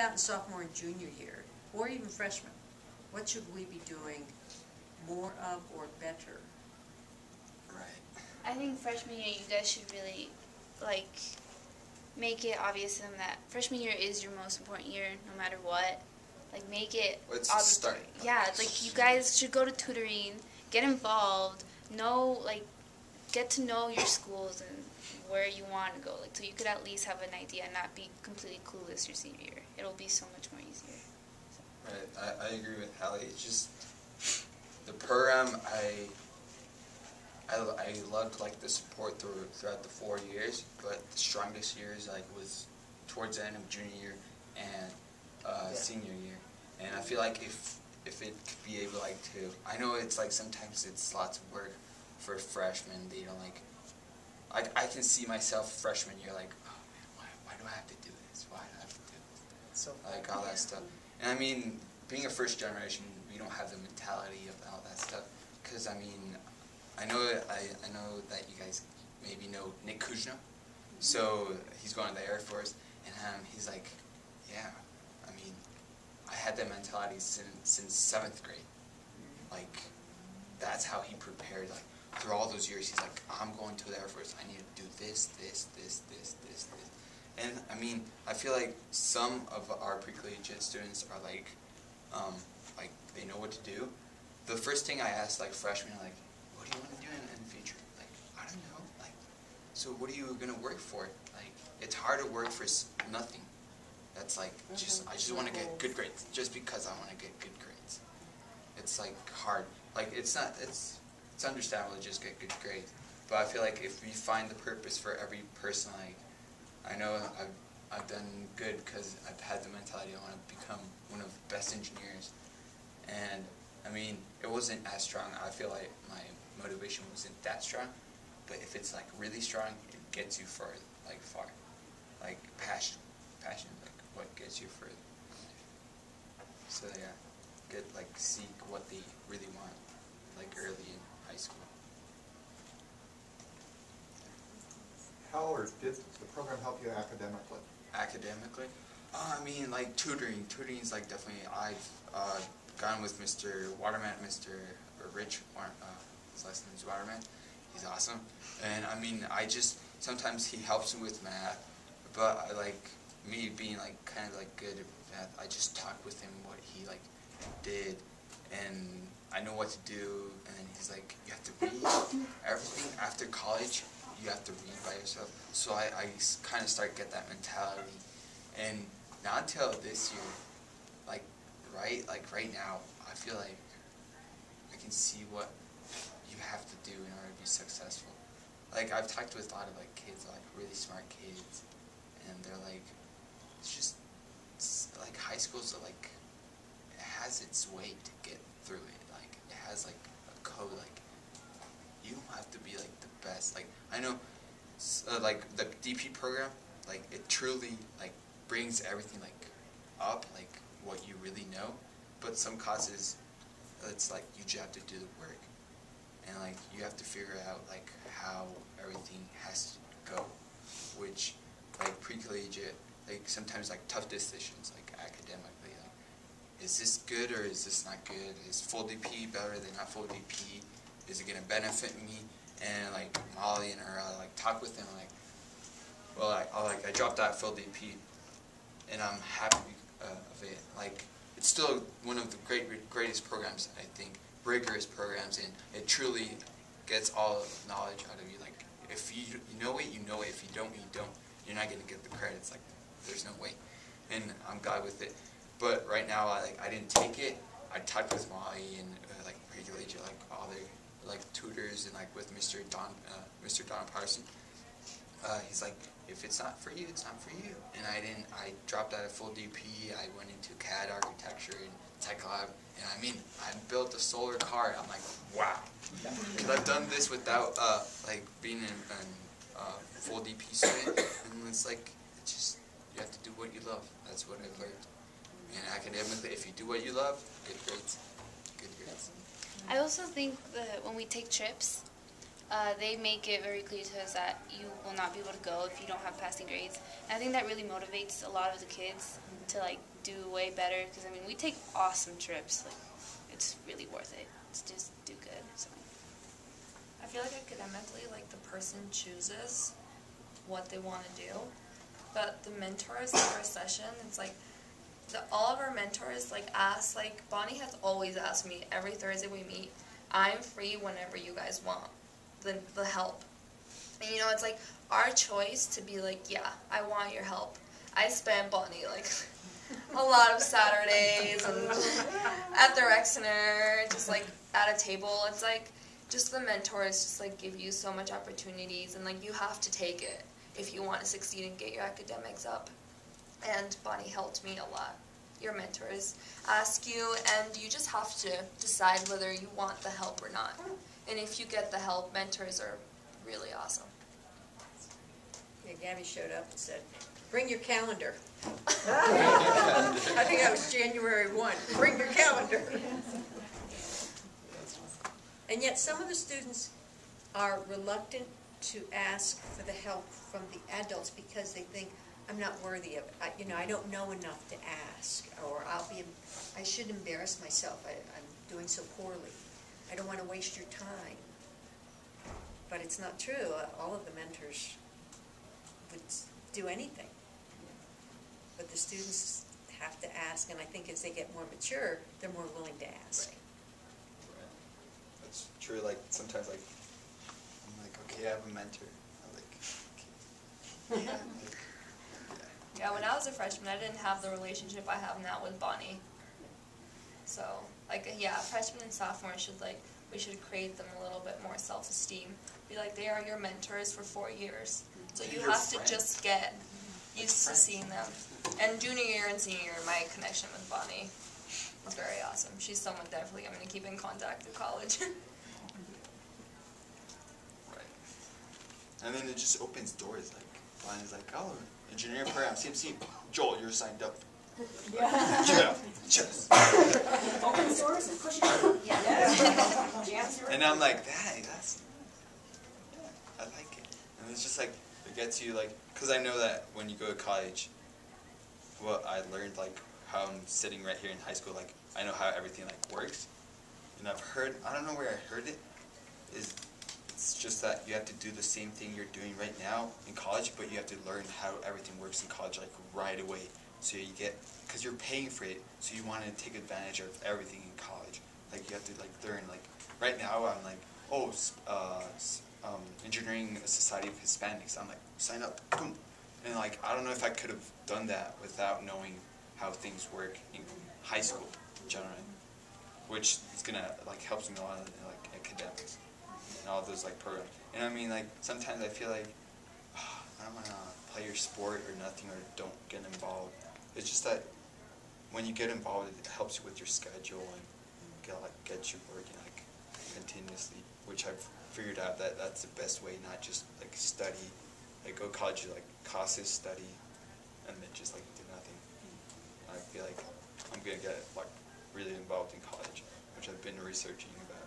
about in sophomore and junior year, or even freshman? What should we be doing more of or better? Right. I think freshman year you guys should really, like, make it obvious to them that freshman year is your most important year no matter what. Like, make it Let's start. Yeah, it's like you guys should go to tutoring, get involved, get to know your schools and where you want to go. Like, so you could at least have an idea and not be completely clueless your senior year. It'll be so much more easier. Right. I agree with Hallie. It's just the program. I loved like the support throughout the 4 years, but the strongest years was towards the end of junior year and senior year. And I feel like if it could be able to, I know it's like sometimes it's lots of work for freshmen. They don't I can see myself freshman year like, oh man, why do I have to do this? Why do I have to do this? So like all that stuff. And I mean, being a first generation, we don't have the mentality of all that stuff. Because I mean, I know that you guys maybe know Nick Kuzno. So he's going to the Air Force, and he's like, yeah, I mean, I had that mentality since 7th grade. Like, that's how he prepared. Like, through all those years, he's like, I'm going to the Air Force. I need to do this. And I mean, I feel like some of our pre-collegiate students are like they know what to do. The first thing I ask like freshmen, like, what do you want to do in the future? Like, I don't know. Like, so what are you gonna work for? Like, it's hard to work for nothing. That's like I just want to get good grades just because I want to get good grades. It's like hard. Like it's understandable to just get good grades, but I feel like if we find the purpose for every person, like I know I've done good because I've had the mentality I want to become one of the best engineers, and I mean it wasn't as strong. I feel like my motivation wasn't that strong, but if it's like really strong, it gets you far. Like passion, like what gets you further. So yeah, seek what they really want, like early in high school. How did the program help you academically? Academically? I mean, like tutoring. Tutoring is like definitely, I've gone with Mr. Waterman, Mr. Rich, his last name is Waterman. He's awesome. And I mean, sometimes he helps me with math, but I like, me being like kind of like good at math, I just talk with him what he like did, and I know what to do, and then he's like, you have to read everything after college. You have to read by yourself. So I kind of start to get that mentality, and not until this year, like right now, I feel like I can see what you have to do in order to be successful. Like I've talked with a lot of like kids, like really smart kids, and they're like, it's like high school's like, it has its way to get through it. Like it has like a code. Like you don't have to be like the best. Like I know, like the DP program, like it truly like brings everything like up, like what you really know. But some classes, it's like you just have to do the work, and like you have to figure out like how everything has to go, which like pre-collegiate, like sometimes like tough decisions like academically, like is this good or is this not good? Is full DP better than not full DP? Is it gonna benefit me? And like Molly and her, I like talk with them like, well, I dropped out full DP, and I'm happy of it. Like it's still one of the greatest programs, I think, rigorous programs, and it truly gets all of the knowledge out of you. Like if you know it, you know it. If you don't, you don't. You're not gonna get the credits. Like there's no way, and I'm glad with it. But right now, I didn't take it. I talked with Molly and like Pre-Collegiate, like all their like tutors, and like with Mr. Don Parson. He's like, if it's not for you, it's not for you. And I dropped out of full DP. I went into CAD architecture and tech lab. And I mean, I built a solar car. I'm like, wow. Because I've done this without like being a full DP student. And it's like, it's just, you have to do what you love. That's what I've learned. And academically, if you do what you love, good grades. Good grades. I also think that when we take trips, they make it very clear to us that you will not be able to go if you don't have passing grades. And I think that really motivates a lot of the kids to like do way better, because I mean, we take awesome trips. Like, it's really worth it. It's just do good. So. I feel like academically, like the person chooses what they want to do, but the mentors, the first session, it's like all of our mentors like ask, like Bonnie has always asked me every Thursday we meet, I'm free whenever you guys want the help. And you know, it's like our choice to be like, yeah, I want your help. I spent, Bonnie, like a lot of Saturdays and at the rec center, just like at a table. It's like just the mentors just like give you so much opportunities, and like you have to take it if you want to succeed and get your academics up. And Bonnie helped me a lot. Your mentors ask you, and you just have to decide whether you want the help or not. And if you get the help, mentors are really awesome. Yeah, Gabby showed up and said, bring your calendar. I think that was January 1. Bring your calendar. And yet some of the students are reluctant to ask for the help from the adults because they think, I'm not worthy of it. I don't know enough to ask, or I should embarrass myself. I'm doing so poorly. I don't want to waste your time. But it's not true. All of the mentors would do anything. But the students have to ask, and I think as they get more mature, they're more willing to ask. Right. That's true. Like sometimes, like I'm like, okay, I have a mentor. I'm like, okay. Yeah, like, Yeah, when I was a freshman, I didn't have the relationship I have now with Bonnie. So, like, yeah, freshmen and sophomores we should create them a little bit more self-esteem. Be like, they are your mentors for 4 years. So you have to just get used to seeing them. And junior year and senior year, my connection with Bonnie was very awesome. She's someone definitely I'm going to keep in contact through college. right. And then it just opens doors. Like Bonnie's like, oh, engineering program, CMC. Joel, you're signed up. Yeah. Yeah. Yes. Open source and push it. Yeah. Jams And I'm like, that's, yeah, I like it. And it's just like, it gets you like, because I know that when you go to college, what I learned, like how I'm sitting right here in high school, like I know how everything like works. And I've heard, I don't know where I heard it, it's just that you have to do the same thing you're doing right now in college, but you have to learn how everything works in college like right away. So you get, because you're paying for it, so you want to take advantage of everything in college. Like you have to like learn, like right now I'm like, oh, engineering society of Hispanics. I'm like, sign up, boom. And like, I don't know if I could have done that without knowing how things work in high school generally, which is gonna like helps me a lot in like academics and all those like programs. And I mean like sometimes I feel like I don't want to play your sport or nothing, or don't get involved. It's just that when you get involved, it helps you with your schedule and get you working like continuously, which I've figured out that that's the best way, not just like study, like go to college, like classes, study, and then just like do nothing. I feel like I'm gonna get like really involved in college, which I've been researching about.